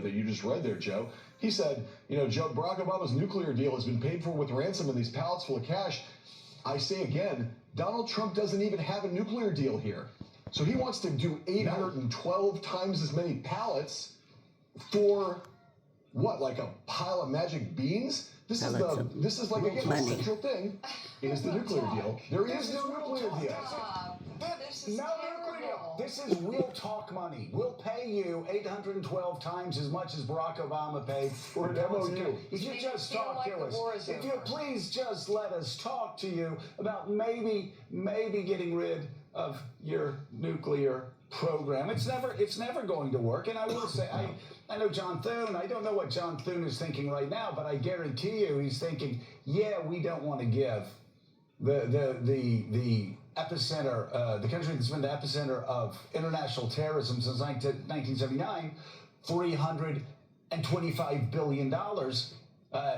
that you just read there, Joe. He said, Joe, Barack Obama's nuclear deal has been paid for with ransom and these pallets full of cash. I say again, Donald Trump doesn't even have a nuclear deal here. So he wants to do 812 times as many pallets for what, like a pile of magic beans? This is like, again, the central thing is the nuclear deal. There is no nuclear deal. No nuclear deal. This is we'll talk money. We'll pay you 812 times as much as Barack Obama paid for an MOU. If you just talk to us, if you please just let us talk to you about maybe getting rid of your nuclear program. It's never going to work. And I will say, I know John Thune. I don't know what John Thune is thinking right now, but I guarantee you he's thinking, yeah, we don't want to give the epicenter, the country that's been the epicenter of international terrorism since 1979, $325 billion,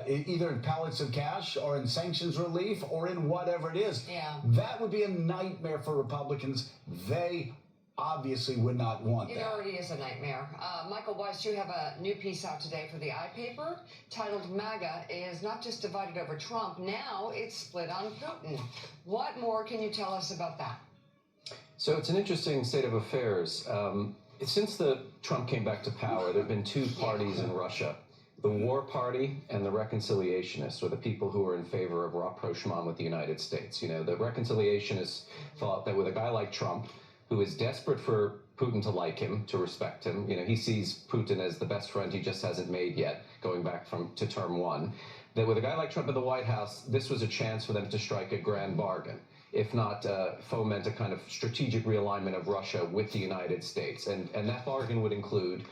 either in pallets of cash or in sanctions relief or in whatever it is. Yeah. That would be a nightmare for Republicans. They obviously would not want that. It already is a nightmare. Michael Weiss, you have a new piece out today for the iPaper titled MAGA is not just divided over Trump, now it's split on Putin. What more can you tell us about that? So it's an interesting state of affairs. Since Trump came back to power, there have been two parties in Russia. The War Party and the Reconciliationists, or the people who are in favor of rapprochement with the United States. The Reconciliationists thought that with a guy like Trump, who is desperate for Putin to like him, to respect him. He sees Putin as the best friend he just hasn't made yet, going back to term one. That with a guy like Trump in the White House, this was a chance for them to strike a grand bargain, if not foment a kind of strategic realignment of Russia with the United States. And that bargain would include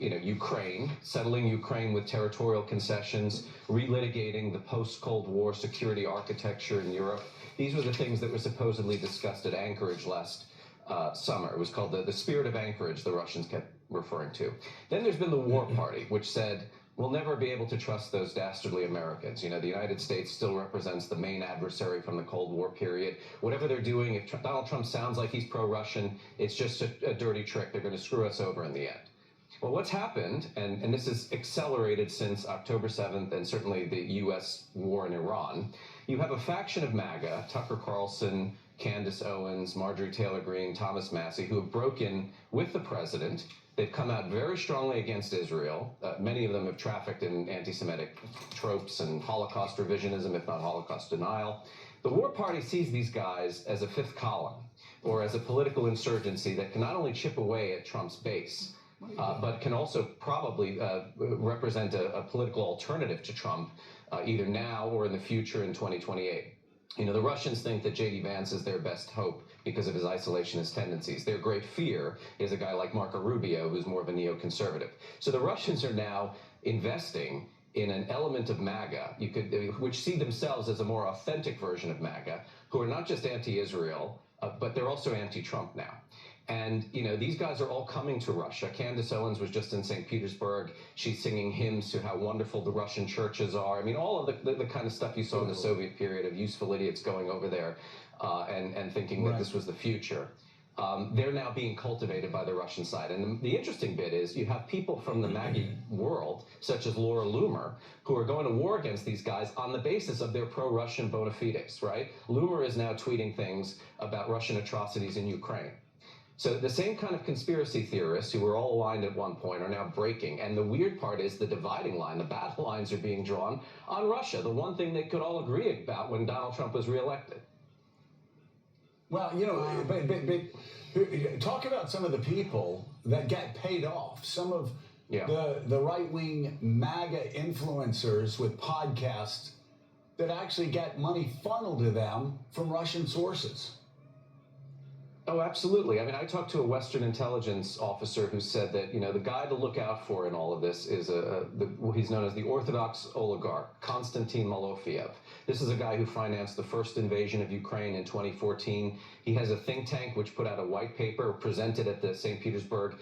Ukraine, settling Ukraine with territorial concessions, relitigating the post-Cold War security architecture in Europe. These were the things that were supposedly discussed at Anchorage last summer. It was called the Spirit of Anchorage, the Russians kept referring to. Then there's been the War Party, which said, we'll never be able to trust those dastardly Americans. The United States still represents the main adversary from the Cold War period. Whatever they're doing, if Donald Trump sounds like he's pro-Russian, it's just a dirty trick. They're going to screw us over in the end. Well, what's happened, and this has accelerated since October 7th and certainly the U.S. war in Iran, you have a faction of MAGA, Tucker Carlson, Candace Owens, Marjorie Taylor Greene, Thomas Massie, who have broken with the president. They've come out very strongly against Israel. Many of them have trafficked in anti-Semitic tropes and Holocaust revisionism, if not Holocaust denial. The War Party sees these guys as a fifth column, or as a political insurgency that can not only chip away at Trump's base, but can also probably represent a political alternative to Trump, either now or in the future in 2028. The Russians think that J.D. Vance is their best hope because of his isolationist tendencies. Their great fear is a guy like Marco Rubio, who's more of a neoconservative. So the Russians are now investing in an element of MAGA, which see themselves as a more authentic version of MAGA, who are not just anti-Israel, but they're also anti-Trump now. And, these guys are all coming to Russia. Candace Owens was just in St. Petersburg. She's singing hymns to how wonderful the Russian churches are. I mean, all of the kind of stuff you saw in the Soviet period of useful idiots going over there and thinking that this was the future. They're now being cultivated by the Russian side. And the interesting bit is you have people from the MAGA world, such as Laura Loomer, who are going to war against these guys on the basis of their pro-Russian bona fides, right? Loomer is now tweeting things about Russian atrocities in Ukraine. So the same kind of conspiracy theorists who were all aligned at one point are now breaking. And the weird part is the dividing line, the battle lines are being drawn on Russia, the one thing they could all agree about when Donald Trump was reelected. Well, but talk about some of the people that get paid off. Some of the right-wing MAGA influencers with podcasts that actually get money funneled to them from Russian sources. Oh, absolutely. I mean, I talked to a Western intelligence officer who said that, the guy to look out for in all of this is he's known as the Orthodox oligarch, Konstantin Malofeev. This is a guy who financed the first invasion of Ukraine in 2014. He has a think tank which put out a white paper presented at the St. Petersburg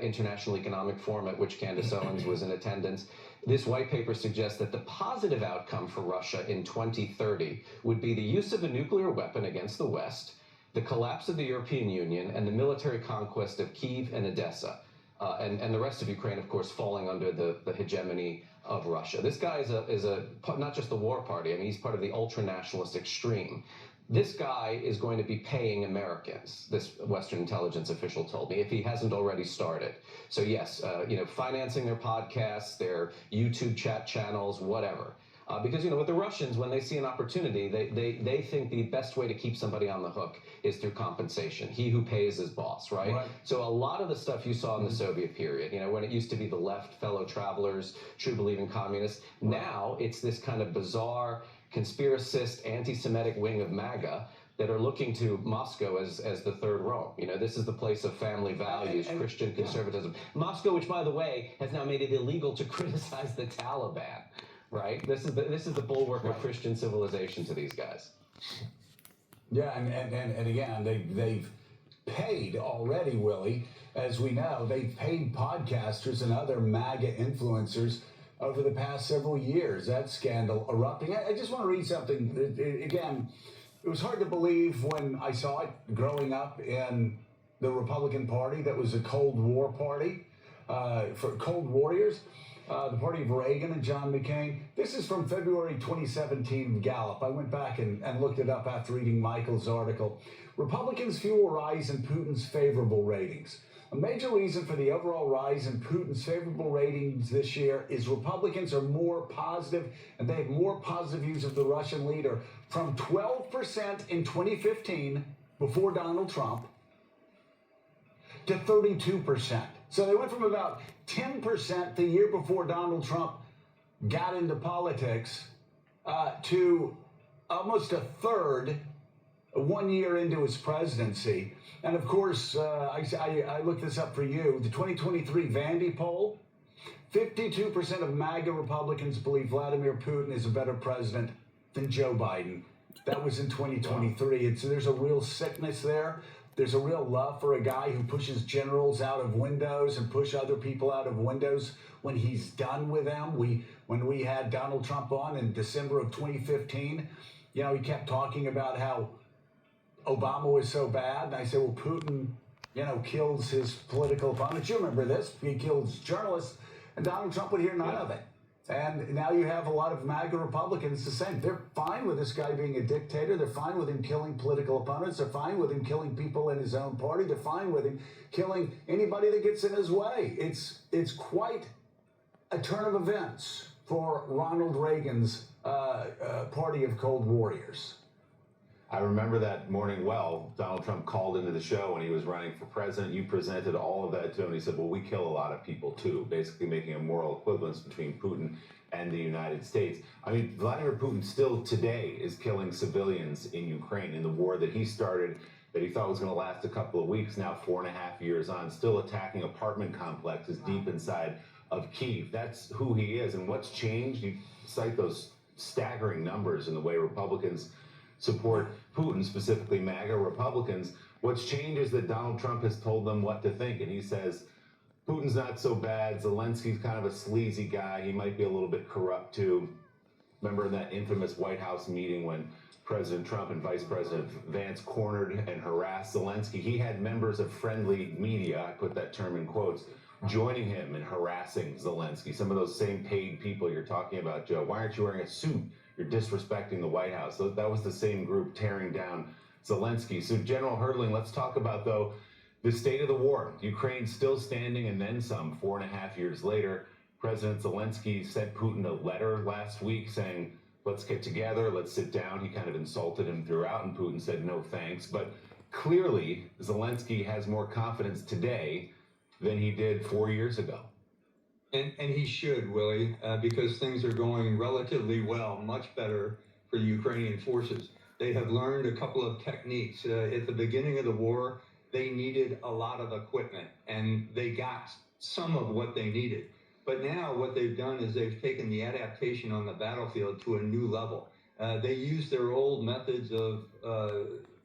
International Economic Forum, at which Candace Owens was in attendance. This white paper suggests that the positive outcome for Russia in 2030 would be the use of a nuclear weapon against the West, the collapse of the European Union, and the military conquest of Kyiv and Odessa. and the rest of Ukraine, of course, falling under the hegemony of Russia. This guy is not just the war party. I mean, he's part of the ultra-nationalist extreme. This guy is going to be paying Americans, this Western intelligence official told me, if he hasn't already started. So yes, financing their podcasts, their YouTube chat channels, whatever. Because, with the Russians, when they see an opportunity, they think the best way to keep somebody on the hook is through compensation. He who pays is boss, right? So a lot of the stuff you saw in the Soviet period, when it used to be the left, fellow travelers, true believing communists, now it's this kind of bizarre, conspiracist, anti-Semitic wing of MAGA that are looking to Moscow as the third Rome. This is the place of family values, Christian conservatism. Moscow, which, by the way, has now made it illegal to criticize the Taliban. Right. This is the bulwark of Christian civilization to these guys. Yeah, and again, they've paid already, Willie. As we know, they've paid podcasters and other MAGA influencers over the past several years. That scandal erupting. I just want to read something. Again, it was hard to believe when I saw it growing up in the Republican Party that was a Cold War party for Cold Warriors. The party of Reagan and John McCain. This is from February 2017 Gallup. I went back and looked it up after reading Michael's article. Republicans fuel rise in Putin's favorable ratings. A major reason for the overall rise in Putin's favorable ratings this year is Republicans are more positive, and they have more positive views of the Russian leader, from 12% in 2015, before Donald Trump, to 32%. So they went from about 10% the year before Donald Trump got into politics to almost a third 1 year into his presidency. And of course, I looked this up for you. The 2023 Vandy poll, 52% of MAGA Republicans believe Vladimir Putin is a better president than Joe Biden. That was in 2023. So there's a real sickness there. There's a real love for a guy who pushes generals out of windows and push other people out of windows when he's done with them. When we had Donald Trump on in December of 2015, he kept talking about how Obama was so bad. And I said, well, Putin, kills his political opponents. You remember this. He kills journalists. And Donald Trump would hear none of it. And now you have a lot of MAGA Republicans the same. They're fine with this guy being a dictator. They're fine with him killing political opponents. They're fine with him killing people in his own party. They're fine with him killing anybody that gets in his way. It's quite a turn of events for Ronald Reagan's party of Cold Warriors. I remember that morning well. Donald Trump called into the show when he was running for president. You presented all of that to him. He said, well, we kill a lot of people too, basically making a moral equivalence between Putin and the United States. I mean, Vladimir Putin still today is killing civilians in Ukraine in the war that he started, that he thought was going to last a couple of weeks, now 4.5 years on, still attacking apartment complexes deep inside of Kyiv. That's who he is. And what's changed? You cite those staggering numbers in the way Republicans support Putin, specifically MAGA Republicans. What's changed is that Donald Trump has told them what to think, and he says, Putin's not so bad, Zelensky's kind of a sleazy guy, he might be a little bit corrupt too. Remember in that infamous White House meeting when President Trump and Vice President Vance cornered and harassed Zelensky? He had members of friendly media, I put that term in quotes, joining him in harassing Zelensky. Some of those same paid people you're talking about, Joe. Why aren't you wearing a suit? You're disrespecting the White House. So that was the same group tearing down Zelensky. So General Herdling, let's talk about, though, the state of the war. Ukraine's still standing and then some 4.5 years later. President Zelensky sent Putin a letter last week saying, let's get together, let's sit down. He kind of insulted him throughout, and Putin said no thanks. But clearly, Zelensky has more confidence today than he did 4 years ago. And he should, Willie, because things are going relatively well, much better for the Ukrainian forces. They have learned a couple of techniques. At the beginning of the war, they needed a lot of equipment, and they got some of what they needed. But now what they've done is they've taken the adaptation on the battlefield to a new level. They use their old methods of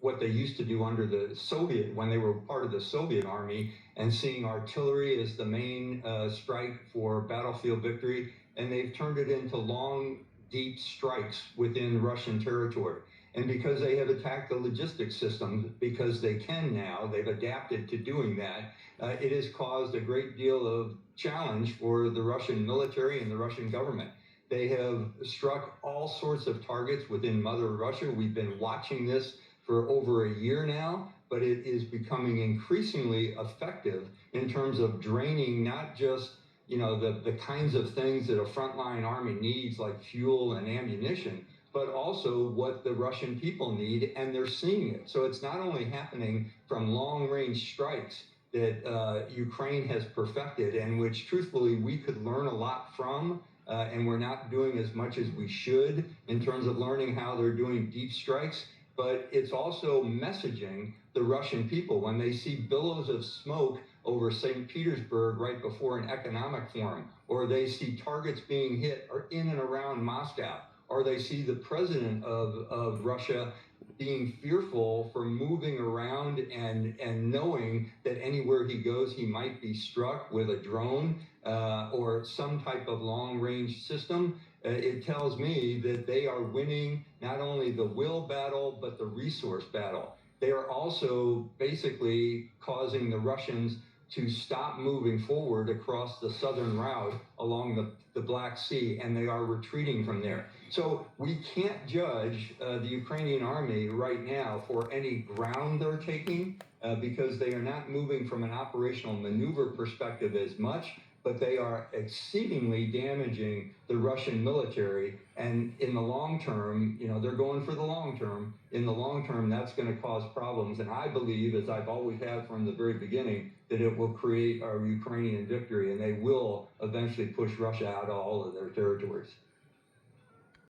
what they used to do under the Soviet, when they were part of the Soviet army, and seeing artillery as the main strike for battlefield victory, and they've turned it into long, deep strikes within Russian territory. And because they have attacked the logistics system, because they can now, they've adapted to doing that, it has caused a great deal of challenge for the Russian military and the Russian government. They have struck all sorts of targets within Mother Russia. We've been watching this for over a year now, but it is becoming increasingly effective in terms of draining not just the kinds of things that a frontline army needs, like fuel and ammunition, but also what the Russian people need, and they're seeing it. So it's not only happening from long-range strikes that Ukraine has perfected, and which truthfully we could learn a lot from, and we're not doing as much as we should in terms of learning how they're doing deep strikes, but it's also messaging the Russian people when they see billows of smoke over St. Petersburg right before an economic forum, or they see targets being hit or in and around Moscow, or they see the president of Russia being fearful for moving around and knowing that anywhere he goes, he might be struck with a drone or some type of long-range system. It tells me that they are winning not only the will battle, but the resource battle. They are also basically causing the Russians to stop moving forward across the southern route along the Black Sea, and they are retreating from there. So we can't judge the Ukrainian army right now for any ground they're taking because they are not moving from an operational maneuver perspective as much, but they are exceedingly damaging the Russian military. And in the long term, they're going for the long term. In the long term, that's going to cause problems. And I believe, as I've always had from the very beginning, that it will create a Ukrainian victory, and they will eventually push Russia out of all of their territories.